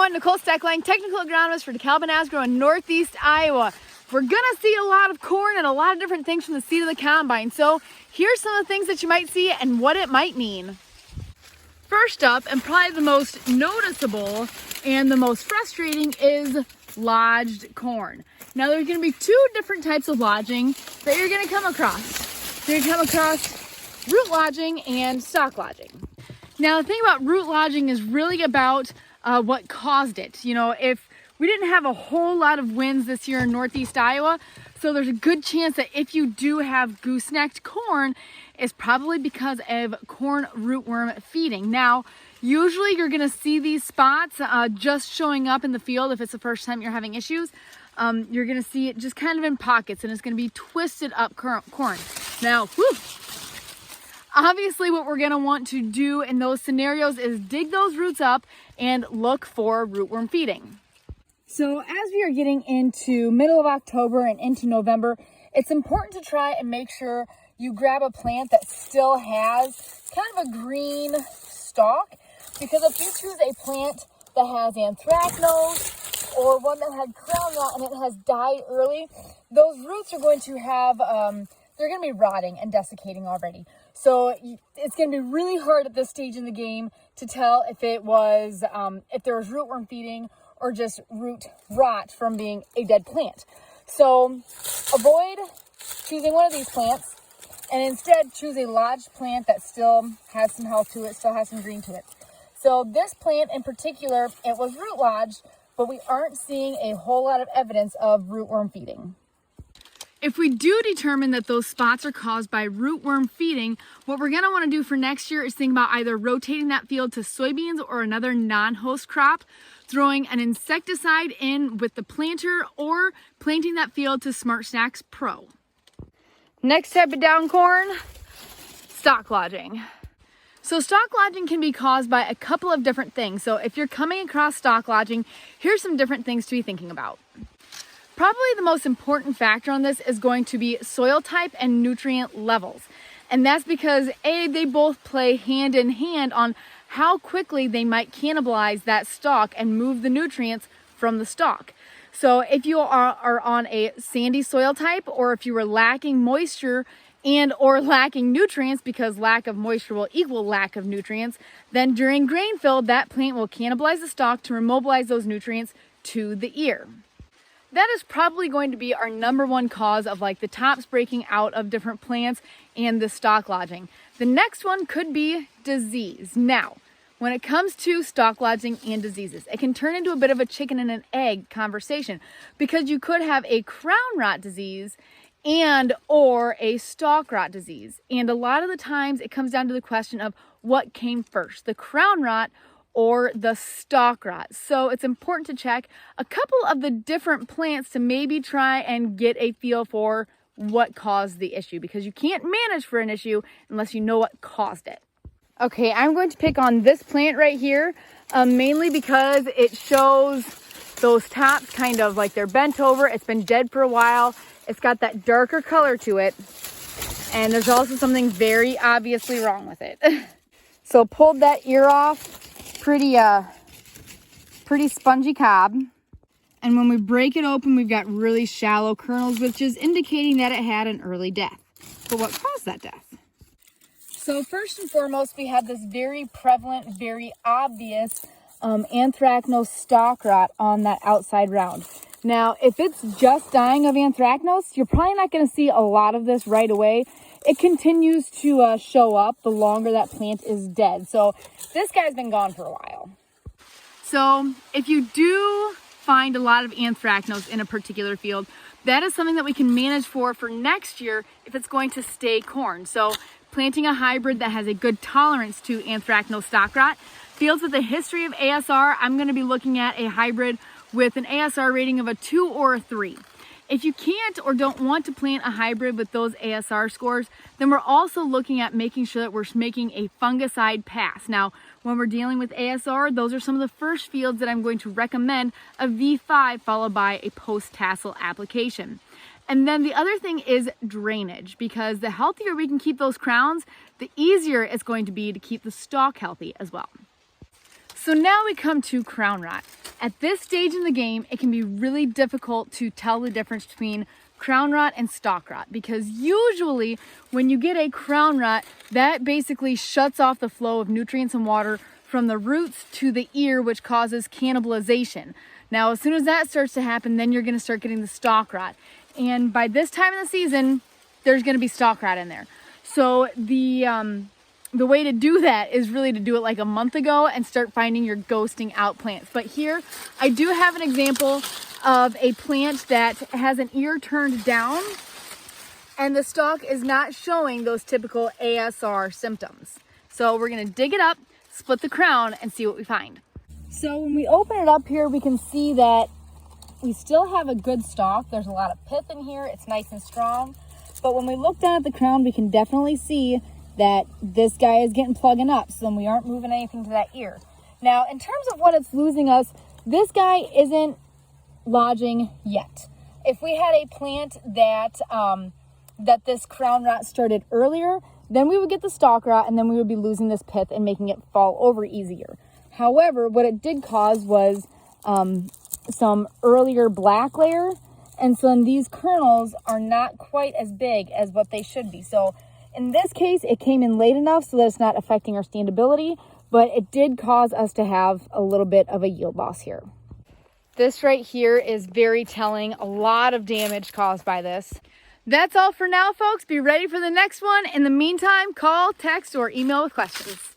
everyone, Nicole Steckling, Technical Agronomist for DeKalb and Asgrow in Northeast Iowa. We're gonna see a lot of corn and a lot of different things from the seed of the combine. So here's some of the things that you might see and what it might mean. First up, and probably the most noticeable and the most frustrating, is lodged corn. Now there's gonna be two different types of lodging that you're gonna come across. You're gonna come across root lodging and stalk lodging. Now the thing about root lodging is really about what caused it. You know, if we didn't have a whole lot of winds this year in Northeast Iowa, so there's a good chance that if you do have goosenecked corn, it's probably because of corn rootworm feeding. Now, usually you're gonna see these spots just showing up in the field if it's the first time you're having issues. You're gonna see it just kind of in pockets, and it's gonna be twisted up corn. Now, obviously what we're gonna want to do in those scenarios is dig those roots up and look for rootworm feeding. So as we are getting into middle of October and into November, it's important to try and make sure you grab a plant that still has kind of a green stalk, because if you choose a plant that has anthracnose or one that had crown rot and it has died early, those roots are going to have, they're going to be rotting and desiccating already. So it's going to be really hard at this stage in the game to tell if it was, if there was rootworm feeding or just root rot from being a dead plant. So avoid choosing one of these plants and instead choose a lodged plant that still has some health to it, still has some green to it. So this plant in particular, it was root lodged, but we aren't seeing a whole lot of evidence of rootworm feeding. If we do determine that those spots are caused by rootworm feeding, what we're gonna wanna do for next year is think about either rotating that field to soybeans or another non-host crop, throwing an insecticide in with the planter, or planting that field to Smart Snacks Pro. Next type of down corn, stalk lodging. So stalk lodging can be caused by a couple of different things. So if you're coming across stalk lodging, here's some different things to be thinking about. Probably the most important factor on this is going to be soil type and nutrient levels. And that's because they both play hand in hand on how quickly they might cannibalize that stalk and move the nutrients from the stalk. So if you are on a sandy soil type, or if you are lacking moisture and or lacking nutrients, because lack of moisture will equal lack of nutrients, then during grain fill, that plant will cannibalize the stalk to remobilize those nutrients to the ear. That is probably going to be our number one cause of like the tops breaking out of different plants and the stalk lodging. The next one could be disease. Now, when it comes to stalk lodging and diseases, it can turn into a bit of a chicken and an egg conversation, because you could have a crown rot disease and or a stalk rot disease. And a lot of the times it comes down to the question of what came first, the crown rot or the stalk rot. So it's important to check a couple of the different plants to maybe try and get a feel for what caused the issue, because you can't manage for an issue unless you know what caused it. Okay, I'm going to pick on this plant right here, mainly because it shows those tops kind of like they're bent over. It's been dead for a while. It's got that darker color to it, and there's also something very obviously wrong with it. So pulled that ear off. Pretty spongy cob, and when we break it open, we've got really shallow kernels, which is indicating that it had an early death. But what caused that death? So first and foremost, we have this very prevalent, very obvious anthracnose stalk rot on that outside round. Now, if it's just dying of anthracnose, you're probably not going to see a lot of this right away. It continues to show up the longer that plant is dead. So this guy's been gone for a while. So if you do find a lot of anthracnose in a particular field, that is something that we can manage for next year if it's going to stay corn. So planting a hybrid that has a good tolerance to anthracnose stalk rot. Fields with a history of ASR, I'm going to be looking at a hybrid with an ASR rating of a 2 or a 3. If you can't or don't want to plant a hybrid with those ASR scores, then we're also looking at making sure that we're making a fungicide pass. Now, when we're dealing with ASR, those are some of the first fields that I'm going to recommend a V5 followed by a post-tassel application. And then the other thing is drainage, because the healthier we can keep those crowns, the easier it's going to be to keep the stalk healthy as well. So now we come to crown rot. At this stage in the game, it can be really difficult to tell the difference between crown rot and stalk rot, because usually when you get a crown rot, that basically shuts off the flow of nutrients and water from the roots to the ear, which causes cannibalization. Now, as soon as that starts to happen, then you're going to start getting the stalk rot. And by this time of the season, there's going to be stalk rot in there. So the way to do that is really to do it like a month ago and start finding your ghosting out plants. But here I do have an example of a plant that has an ear turned down and the stalk is not showing those typical ASR symptoms. So we're gonna dig it up, split the crown, and see what we find. So when we open it up here, we can see that we still have a good stalk. There's a lot of pith in here, it's nice and strong. But when we look down at the crown, we can definitely see that this guy is getting plugging up, so then we aren't moving anything to that ear. Now, in terms of what it's losing us, this guy isn't lodging yet. If we had a plant that that this crown rot started earlier, then we would get the stalk rot and then we would be losing this pith and making it fall over easier. However, what it did cause was some earlier black layer, and so then these kernels are not quite as big as what they should be. So in this case, it came in late enough so that it's not affecting our standability, but it did cause us to have a little bit of a yield loss here. This right here is very telling. A lot of damage caused by this. That's all for now, folks. Be ready for the next one. In the meantime, call, text, or email with questions.